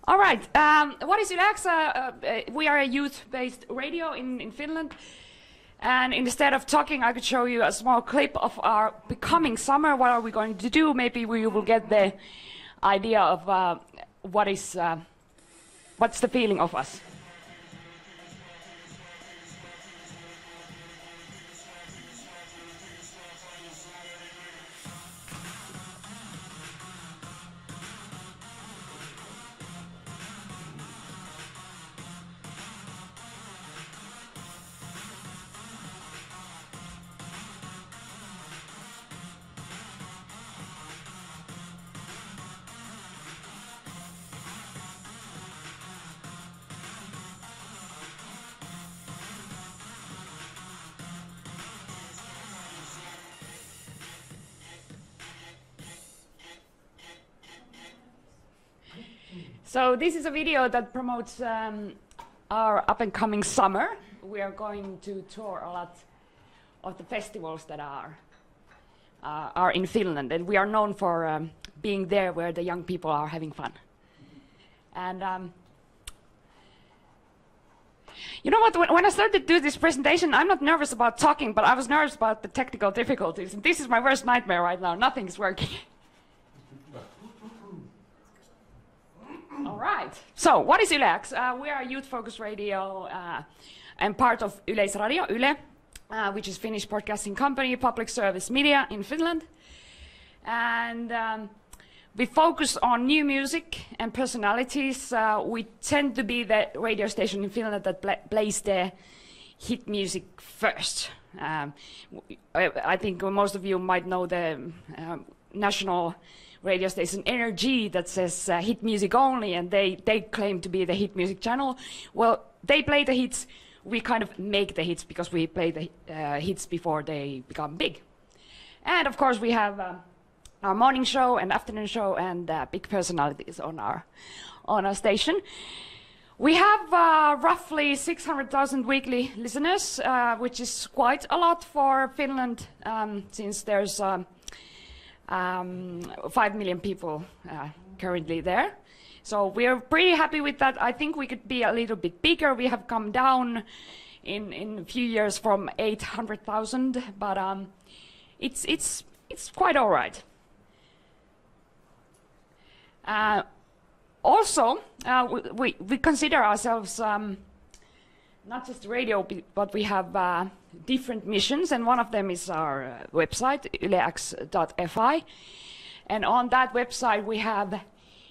All right. What is Yle X? We are a youth-based radio in Finland. And instead of talking, I could show you a small clip of our becoming summer. What are we going to do? Maybe we will get the idea of what's the feeling of us. So this is a video that promotes our up-and-coming summer. We are going to tour a lot of the festivals that are in Finland, and we are known for being there where the young people are having fun. And you know what? When I started to do this presentation, I'm not nervous about talking, but I was nervous about the technical difficulties. And this is my worst nightmare right now. Nothing's working. All right. So, what is Yle X? We are a youth-focused radio and part of Yleisradio, Yle, which is Finnish broadcasting company, public service media in Finland. And we focus on new music and personalities. We tend to be the radio station in Finland that plays the hit music first. I think most of you might know the national radio station Energy that says hit music only, and they claim to be the hit music channel. Well, they play the hits, we kind of make the hits because we play the hits before they become big. And of course we have our morning show and afternoon show and big personalities on our station. We have roughly 600,000 weekly listeners, which is quite a lot for Finland, since there's 5 million people currently there. So we're pretty happy with that. I think we could be a little bit bigger. We have come down in a few years from 800,000, but it's quite all right. Also, we consider ourselves not just radio, but we have different missions, and one of them is our website, ylex.fi. And on that website we have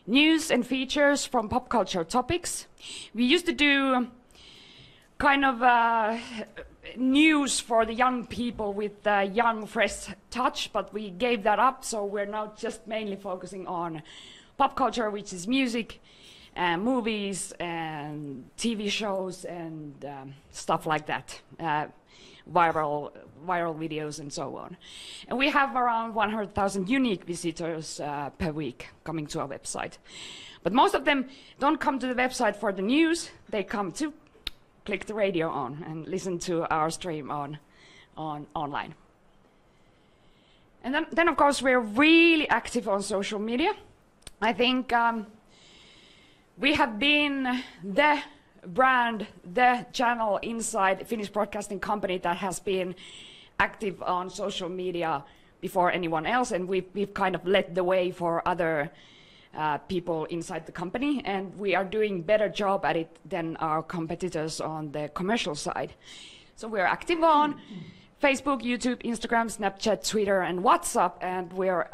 news and features from pop culture topics. We used to do kind of news for the young people with a young, fresh touch, but we gave that up, so we're now just mainly focusing on pop culture, which is music, movies and TV shows and stuff like that, viral videos and so on. And we have around 100,000 unique visitors per week coming to our website. But most of them don't come to the website for the news, they come to click the radio on and listen to our stream online. And then of course we're really active on social media. I think we have been the brand, the channel inside Finnish Broadcasting Company that has been active on social media before anyone else, and we've kind of led the way for other people inside the company, and we are doing better job at it than our competitors on the commercial side. So we're active on Facebook, YouTube, Instagram, Snapchat, Twitter, and WhatsApp, and we're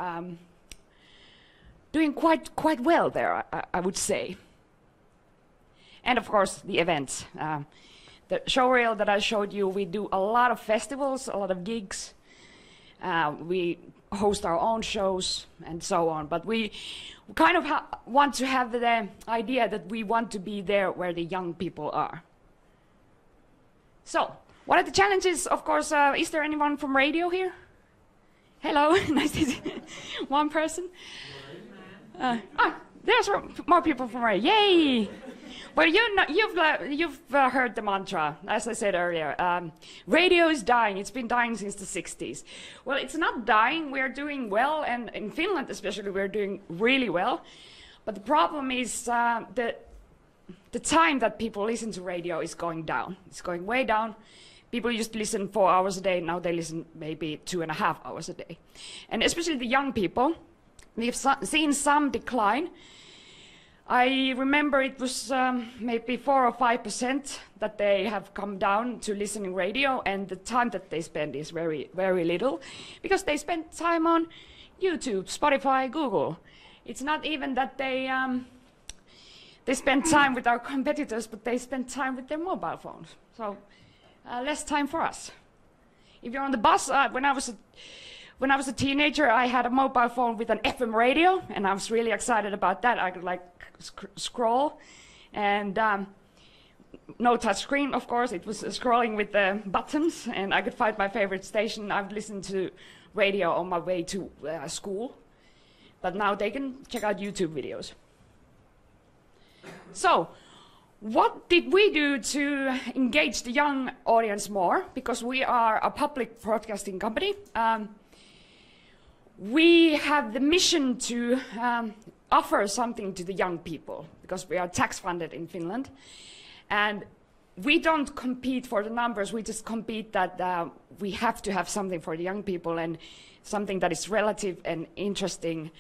doing quite well there, I would say. And of course, the events. The showreel that I showed you, we do a lot of festivals, a lot of gigs. We host our own shows and so on. But we kind of want to have the idea that we want to be there where the young people are. So, what are the challenges? Of course, is there anyone from radio here? Hello, nice to see you. One person. There's more people from radio. Yay! Well, you've heard the mantra, as I said earlier. Radio is dying. It's been dying since the 60s. Well, it's not dying. We're doing well, and in Finland especially, we're doing really well. But the problem is the time that people listen to radio is going down. It's going way down. People used to listen 4 hours a day. Now they listen maybe 2.5 hours a day. And especially the young people, we've seen some decline. I remember it was maybe 4 or 5% that they have come down to listening radio, and the time that they spend is very, very little, because they spend time on YouTube, Spotify, Google. It's not even that they spend time with our competitors, but they spend time with their mobile phones. So less time for us. If you're on the bus, when I was a teenager, I had a mobile phone with an FM radio, and I was really excited about that. I could like scroll, and no touch screen, of course. It was scrolling with the buttons, and I could find my favorite station. I would listen to radio on my way to school, but now they can check out YouTube videos. So, what did we do to engage the young audience more? Because we are a public broadcasting company. We have the mission to offer something to the young people, because we are tax funded in Finland. And we don't compete for the numbers, we just compete that we have to have something for the young people and something that is relative and interesting.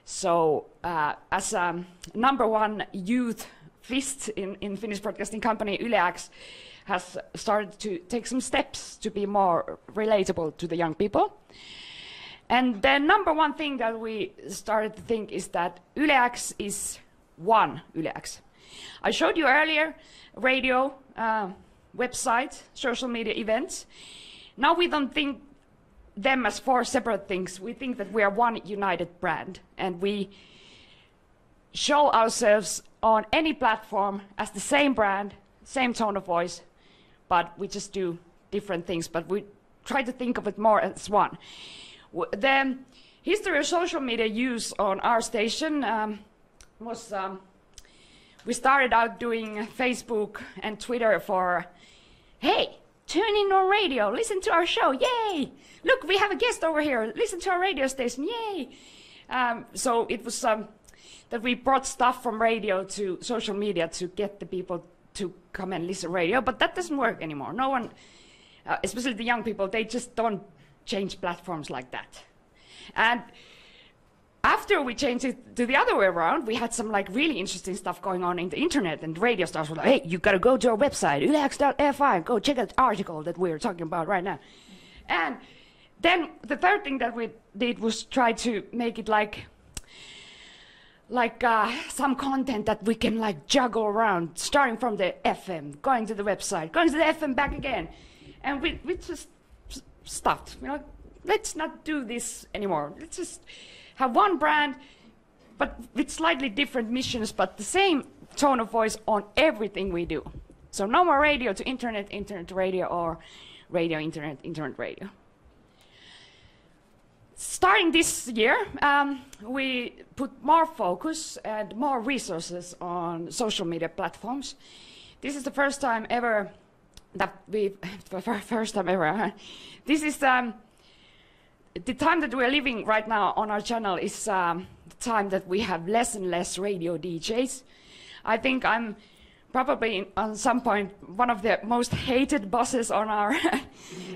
So as a #1 youth fist in Finnish broadcasting company, YleX has started to take some steps to be more relatable to the young people. And the #1 thing that we started to think is that YleX is one YleX. I showed you earlier radio, website, social media events. Now we don't think them as 4 separate things. We think that we are one united brand, and we show ourselves on any platform as the same brand, same tone of voice, but we just do different things, but we try to think of it more as one. The history of social media use on our station was we started out doing Facebook and Twitter for, hey, tune in on radio, listen to our show, yay! Look, we have a guest over here, listen to our radio station, yay! So it was that we brought stuff from radio to social media to get the people to come and listen to radio, but that doesn't work anymore. No one, especially the young people, they just don't change platforms like that. And after we changed it to the other way around, we had some like really interesting stuff going on in the internet, and radio stars were like, hey, you gotta go to our website, ylex.fi, go check out the article that we're talking about right now. And then the third thing that we did was try to make it like some content that we can like juggle around, starting from the FM, going to the website, going to the FM, back again. And we just stopped. You know, let's not do this anymore. Let's just have one brand, but with slightly different missions, but the same tone of voice on everything we do. So no more radio to internet, internet to radio, or radio, internet, internet, radio. Starting this year, we put more focus and more resources on social media platforms. This is the first time ever that this is the time that we're living right now on our channel is the time that we have less and less radio DJs. I think I'm probably on some point one of the most hated bosses on our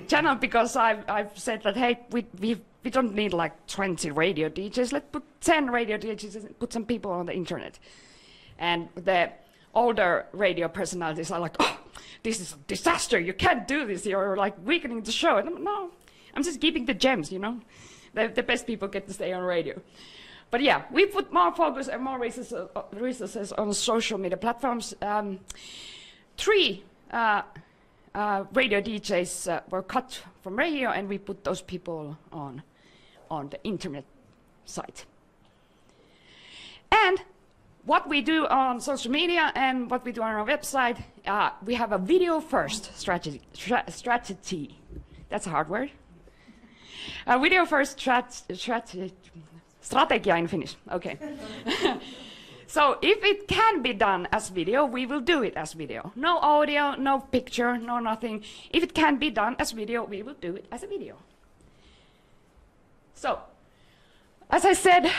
channel, because I've said that, hey, we don't need like 20 radio DJs, let's put 10 radio DJs and put some people on the internet. And the older radio personalities are like, oh, this is a disaster, you can't do this, you're like weakening the show. And no, I'm just keeping the gems, you know. The best people get to stay on radio. But yeah, we put more focus and more resources on social media platforms. 3 radio DJs were cut from radio, and we put those people on the internet site. And what we do on social media and what we do on our website, we have a video-first strategy. That's a hard word. A video-first strategia in Finnish. Okay. So if it can be done as video, we will do it as video. No audio, no picture, no nothing. If it can be done as video, we will do it as a video. So, as I said,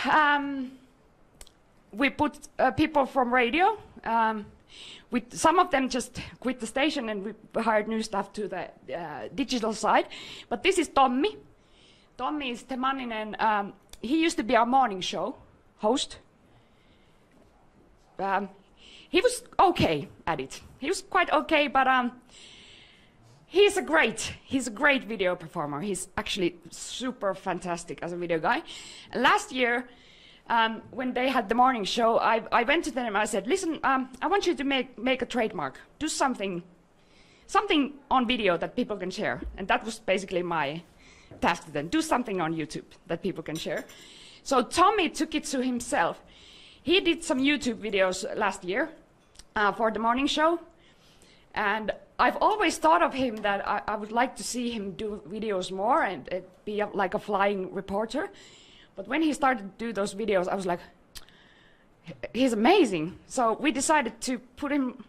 we put people from radio. With some of them just quit the station and we hired new staff to the digital side. But this is Tommi. Tommi is Temaninen. He used to be our morning show host. He was okay at it. He was quite okay, but he's a great video performer. He's actually super fantastic as a video guy. Last year, when they had the morning show, I went to them and I said, listen, I want you to make a trademark. Do something on video that people can share. And that was basically my task to them. Do something on YouTube that people can share. So Tommi took it to himself. He did some YouTube videos last year for the morning show. And I've always thought of him that I would like to see him do videos more and be like a flying reporter. But when he started to do those videos, I was like, he's amazing. So we decided to put him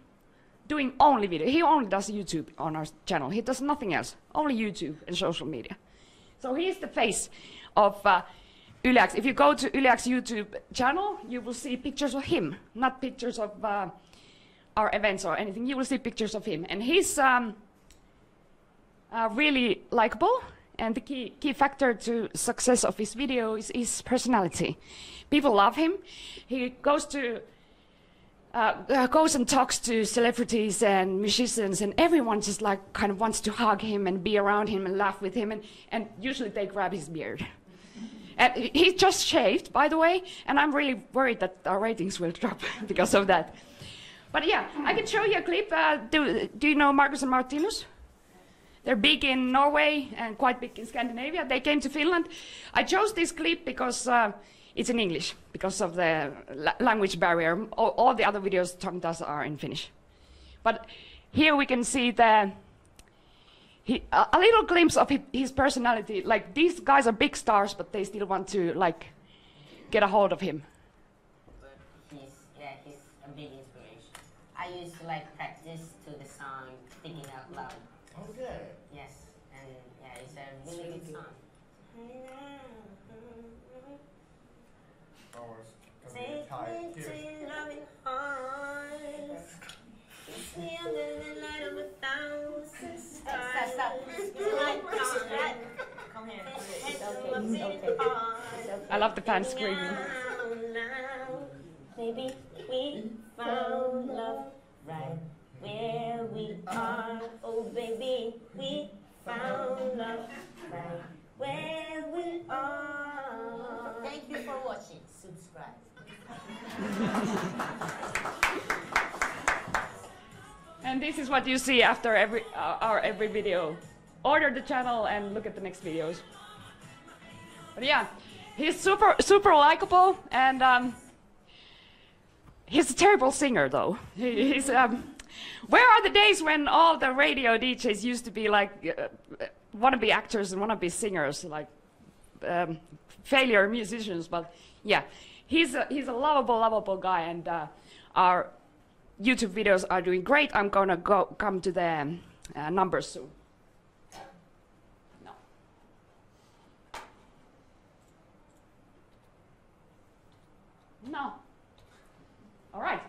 doing only video. He only does YouTube on our channel. He does nothing else, only YouTube and social media. So he's the face of Yle X. If you go to Yle X YouTube channel, you will see pictures of him, not pictures of our events or anything. You will see pictures of him. And he's really likable. And the key factor to success of his video is his personality. People love him. He goes and talks to celebrities and musicians, and everyone just like kind of wants to hug him and be around him and laugh with him. And usually they grab his beard. And he just shaved, by the way, and I'm really worried that our ratings will drop because of that. But yeah, I can show you a clip. Do you know Markus and Martinus? They're big in Norway and quite big in Scandinavia. They came to Finland. I chose this clip because it's in English, because of the language barrier. All the other videos Tom does are in Finnish. But here we can see a little glimpse of his personality. Like, these guys are big stars, but they still want to like get a hold of him. But he's a big inspiration. I used to like practice to the song Thinking Out Loud. Okay. Yes, and yeah, it's a really good song. Take me to your loving arms. Kiss me under the light of 1,000 stars. Stop. Come here. It's okay. I love the fans screaming. Maybe we found love right where we are. Oh baby, we found love right where we are. Thank you for watching. Subscribe. And this is what you see after every video. Order the channel and look at the next videos. But yeah, he's super likable, and he's a terrible singer though. He's where are the days when all the radio DJs used to be like wannabe actors and wannabe singers, like failure musicians? But yeah, he's a lovable guy, and our YouTube videos are doing great. I'm gonna come to the numbers soon. No. All right.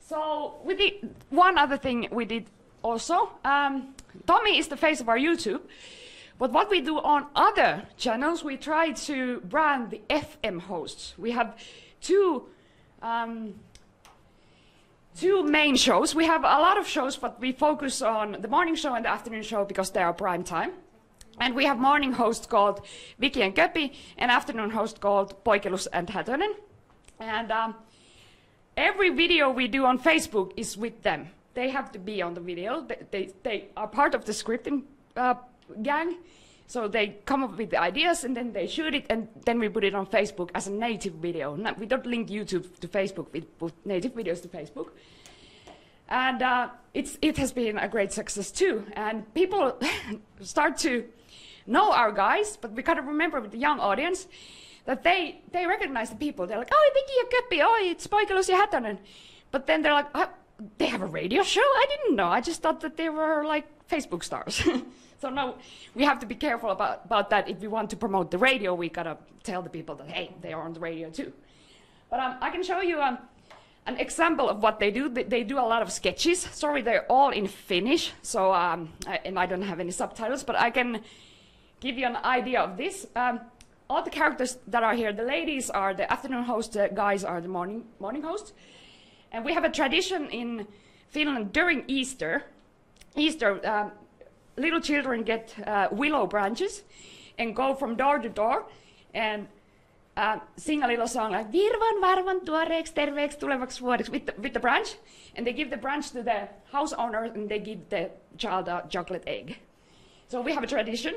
So we did one other thing we did also. Tommi is the face of our YouTube, but what we do on other channels, we try to brand the FM hosts. We have two main shows. We have a lot of shows, but we focus on the morning show and the afternoon show because they are prime time. And we have morning host called Vicky and Köpi, and afternoon host called Poikelus and Hätönen. And every video we do on Facebook is with them. They have to be on the video. They are part of the scripting gang. So they come up with the ideas, and then they shoot it, and then we put it on Facebook as a native video. We don't link YouTube to Facebook, we put native videos to Facebook. And it has been a great success too. And people start to know our guys, but we gotta remember with the young audience that they recognize the people. They're like, oh, Vicky and Köpi, oh, it's Poikelus ja Hätönen. But then they're like, oh, they have a radio show? I didn't know. I just thought that they were like Facebook stars. So no, we have to be careful about that. If we want to promote the radio, we gotta tell the people that, hey, they are on the radio too. But I can show you an example of what they do. They do a lot of sketches. Sorry, they're all in Finnish, so and I don't have any subtitles, but I can give you an idea of this. All the characters that are here, the ladies are the afternoon host, the guys are the morning host. And we have a tradition in Finland during Easter. Little children get willow branches and go from door to door and sing a little song like Virvan varvan tuoreeks terveeks tulevaksi vuodeksi with the branch, and they give the branch to the house owner and they give the child a chocolate egg. So we have a tradition,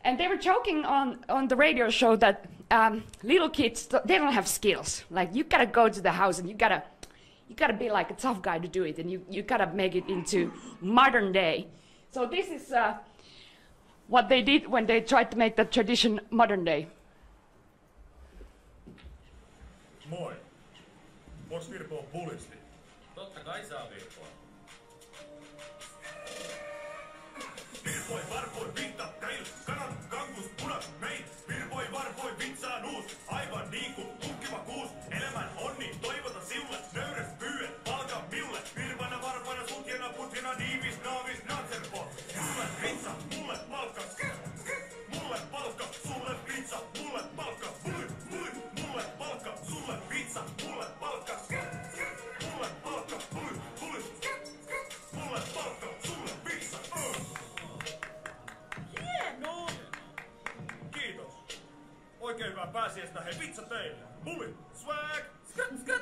and they were joking on the radio show that little kids, they don't have skills. Like you gotta go to the house and you gotta be like a tough guy to do it, and you gotta make it into modern day. So this is what they did when they tried to make that tradition modern day. Moi. Voinko virpoa bulisti? Totta kai saa virpoa. Virpoi, varpoi, vitta, teil, kanat, kankus, punat, meit. Virpoi, varpoi, vitsaa, nuus. Aivan niinku tukkiva kuus. Elämän onni, toivota siulle. Nöyres pyydä, palkaa miulle. Virvana, varpoina, sutjena, putkena, diivis, naavis, natserpo. Sulle vitsa, mulle palkka. Mulle palkka, sulle vitsa, mulle palkka. Mulle palkka, sulle vitsa, mulle palkka. Mulle palkka, mulle palkka, sulle vitsa. Hienoa! Kiitos. Oikein hyvää pääsiäistä. Hei, vitsa teille. Muli, swag, skat, skat.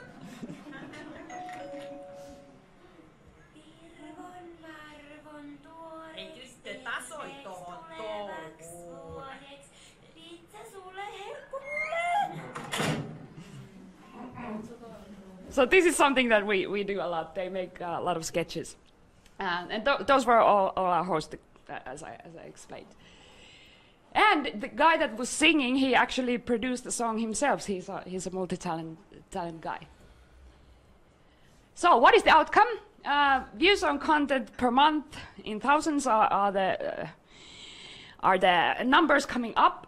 Ei tyttö tasoi tohon touhuun. Pizza sulle, herkku mulle. So this is something that we do a lot. They make a lot of sketches, and those were all our hosts, as I explained. And the guy that was singing, he actually produced the song himself. He's a multi-talent guy. So what is the outcome? Views on content per month in thousands are the numbers coming up.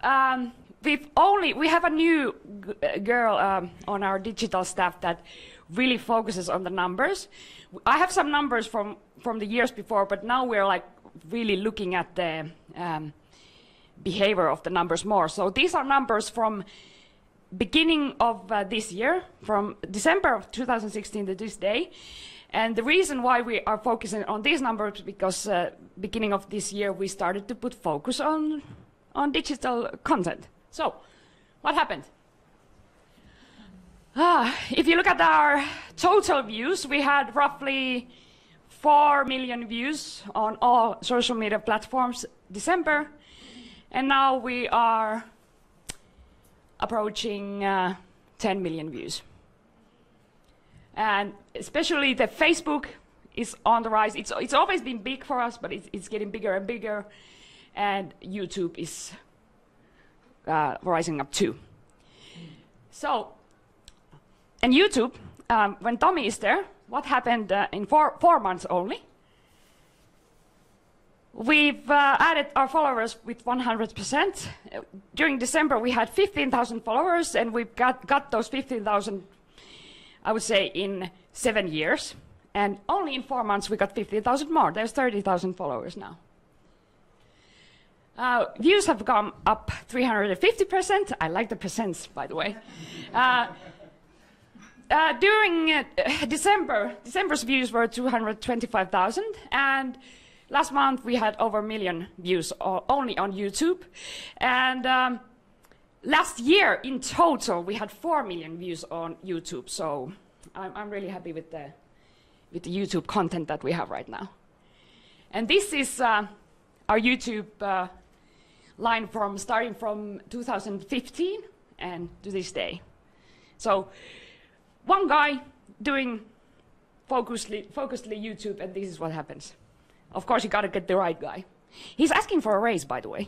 We have a new girl on our digital staff that really focuses on the numbers. I have some numbers from the years before, but now we're like really looking at the behavior of the numbers more. So these are numbers from beginning of this year, from December of 2016 to this day. And the reason why we are focusing on these numbers is because beginning of this year we started to put focus on digital content. So, what happened? If you look at our total views, we had roughly 4 million views on all social media platforms December, and now we are approaching 10 million views. And especially the Facebook is on the rise. It's always been big for us, but it's getting bigger and bigger, and YouTube is rising up too. So, and YouTube, when Tommy is there, what happened in 4 months only? We've added our followers with 100%. During December, we had 15,000 followers, and we've got those 15,000, I would say, in 7 years. And only in 4 months, we got 15,000 more. There's 30,000 followers now. Views have gone up 350%. I like the percents, by the way. During December's views were 225,000, and last month we had over 1 million views only on YouTube. And last year, in total, we had 4 million views on YouTube. So I'm really happy with the YouTube content that we have right now. And this is our YouTube line starting from 2015 and to this day. So one guy doing focusedly YouTube, and this is what happens. Of course, you got to get the right guy. He's asking for a raise, by the way.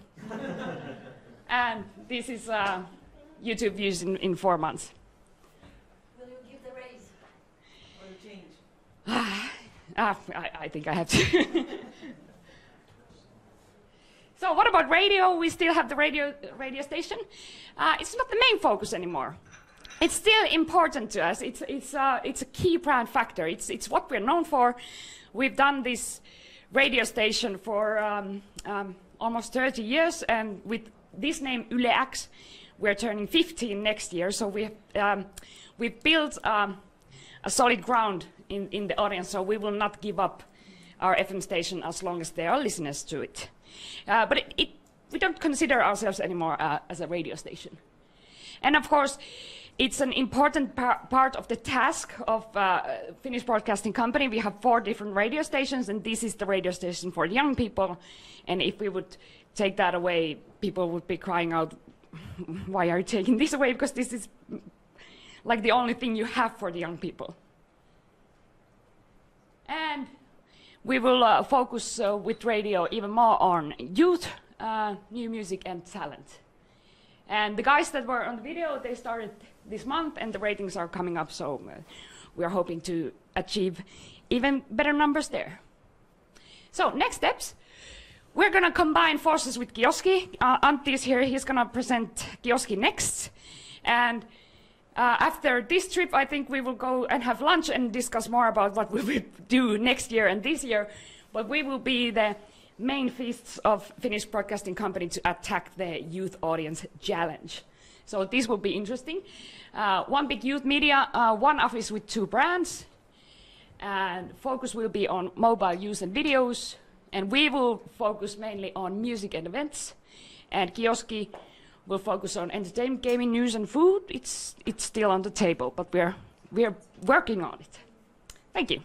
And this is YouTube views in 4 months. Will you give the raise? Or the change? I think I have to. So what about radio? We still have the radio station. It's not the main focus anymore. it's still important to us. It's a key brand factor. It's what we're known for. We've done this radio station for almost 30 years, and with this name Yle X, we're turning 15 next year. So we've built a solid ground in the audience. So we will not give up our FM station as long as there are listeners to it. But we don't consider ourselves anymore as a radio station. And of course, it's an important part of the task of Finnish Broadcasting Company. We have 4 different radio stations, and this is the radio station for young people. And if we would take that away, people would be crying out, why are you taking this away? Because this is like the only thing you have for the young people. And we will focus with radio even more on youth, new music and talent. And the guys that were on the video, they started this month, and the ratings are coming up, so we are hoping to achieve even better numbers there. So next steps, we're going to combine forces with Kioski. Antti is here, he's going to present Kioski next. And after this trip, I think we will go and have lunch and discuss more about what we will do next year and this year. But we will be the main feasts of Finnish Broadcasting Company to attack the youth audience challenge. So this will be interesting. One big youth media, one office with 2 brands, and focus will be on mobile use and videos, and we will focus mainly on music and events, and Kioski will focus on entertainment, gaming, news and food. It's still on the table, but we're working on it. Thank you.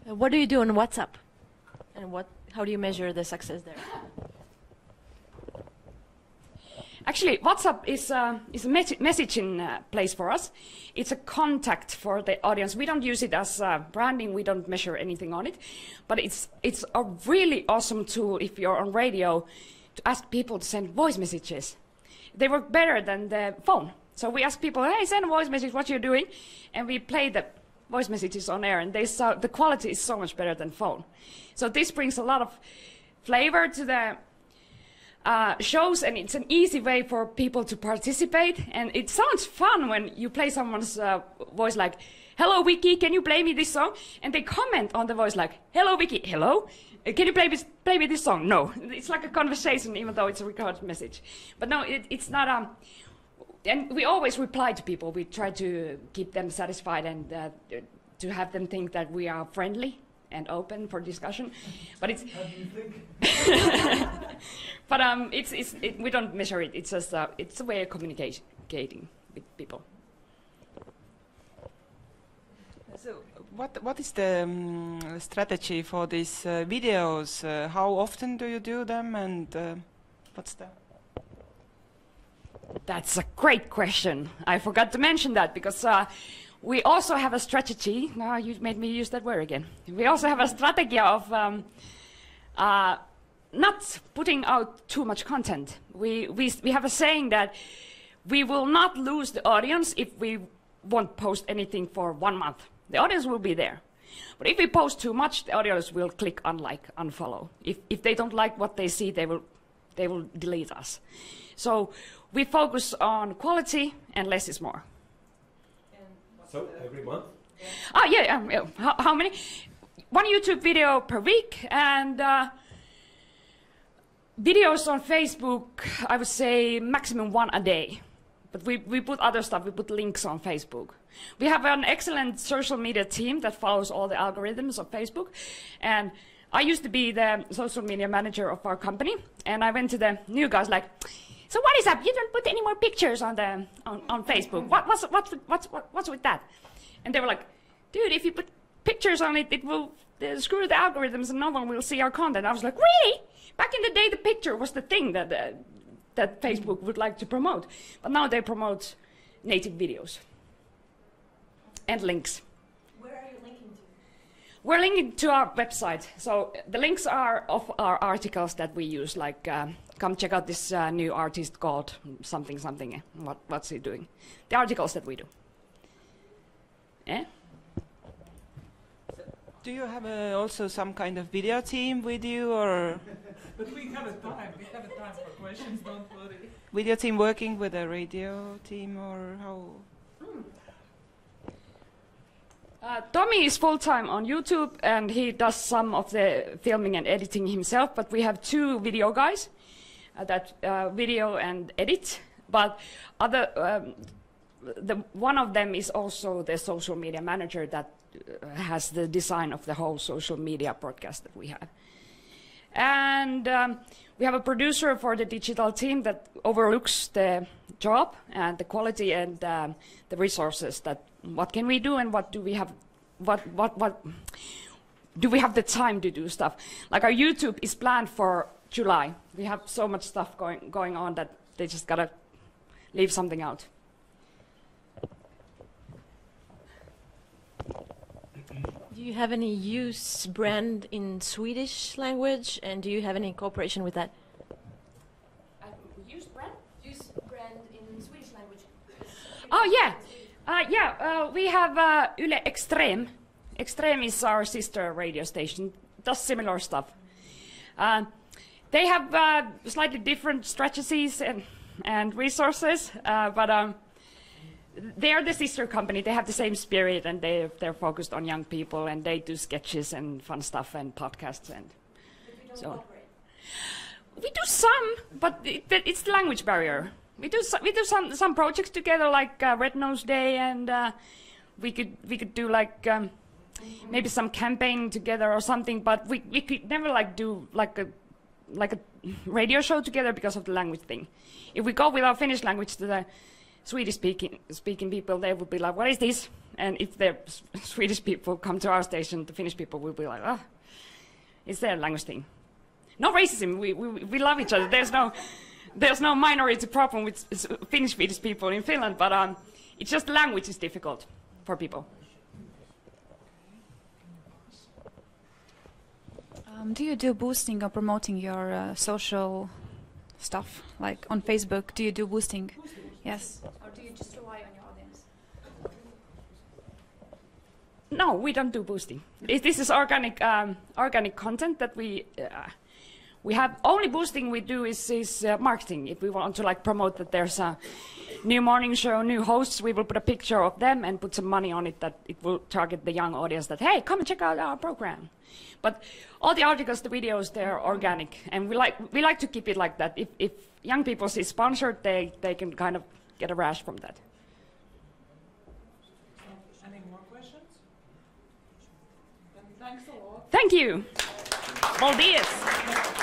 What do you do on WhatsApp? And how do you measure the success there? Actually, WhatsApp is a messaging place for us. It's a contact for the audience. We don't use it as branding. We don't measure anything on it. But it's a really awesome tool if you're on radio to ask people to send voice messages. They work better than the phone. So we ask people, hey, send a voice message, what you're doing? And we play the voice messages on air, and the quality is so much better than phone. So this brings a lot of flavor to the shows, and it's an easy way for people to participate. And it sounds fun when you play someone's voice like, hello Wiki, can you play me this song? And they comment on the voice like, hello Wiki, hello? Can you play me this song? No. It's like a conversation, even though it's a recorded message. But no, it's not and we always reply to people. We try to keep them satisfied and to have them think that we are friendly and open for discussion. But it's. How do you think? But we don't measure it. It's just it's a way of communicating with people. So, what is the strategy for these videos? How often do you do them, and what's the? That's a great question. I forgot to mention that because we also have a strategy. Now you made me use that word again. We also have a strategy of not putting out too much content. We have a saying that we will not lose the audience if we won't post anything for 1 month. The audience will be there. But if we post too much, the audience will click unlike, unfollow. If they don't like what they see, they will delete us. So we focus on quality, and less is more. So every month? Oh yeah. How many? 1 YouTube video per week, and videos on Facebook, I would say maximum 1 a day. But we put other stuff, we put links on Facebook. We have an excellent social media team that follows all the algorithms of Facebook. And I used to be the social media manager of our company. And I went to the new guys like, so what is up? You don't put any more pictures on Facebook. What's with that? And they were like, dude, if you put pictures on it, it will screw the algorithms and no one will see our content. I was like, really? Back in the day, the picture was the thing that Facebook would like to promote. But now they promote native videos and links. Where are you linking to? We're linking to our website. So the links are of our articles that we use, like come check out this new artist called something something. What's he doing? The articles that we do. Eh? Do you have also some kind of video team with you, or But we have a time. We have a time for questions. Don't worry. video team working with a radio team, or how? Tommy is full-time on YouTube, and he does some of the filming and editing himself, but we have 2 video guys that video and edit, but one of them is also the social media manager that has the design of the whole social media broadcast that we have. And we have a producer for the digital team that overlooks the job and the quality and the resources, that what can we do and what do we have, what do we have the time to do stuff. Like our YouTube is planned for July. We have so much stuff going on that they just gotta leave something out. Do you have any use brand in Swedish language, and do you have any cooperation with that? Use brand? Use brand in Swedish language. Oh yeah, we have Yle Extreme. Extreme is our sister radio station. Does similar stuff. They have slightly different strategies and resources, but they are the sister company. They have the same spirit, and they're focused on young people, and they do sketches and fun stuff and podcasts, and so we do some, but it's the language barrier. We do some projects together, like Red Nose Day, and we could do like maybe some campaign together or something, but we could never like do like a radio show together because of the language thing. If we go with our Finnish language to the Swedish speaking people, they will be like, what is this? And if the Swedish people come to our station, the Finnish people will be like, oh, it's their language thing. No racism, we love each other. There's no minority problem with Finnish Swedish people in Finland, but it's just language is difficult for people. Do you do boosting or promoting your social stuff, like on Facebook? Do you do boosting? Yes. Or do you just rely on your audience? No, we don't do boosting. This is organic content that we have. Only boosting we do is marketing. If we want to like promote that there's a new morning show, new hosts, we will put a picture of them and put some money on it that it will target the young audience that, hey, come and check out our program. But all the articles, the videos, they're organic, and we like to keep it like that. If young people see sponsored, they can kind of get a rash from that. Any more questions? Then thanks a lot. Thank you. Buenos días.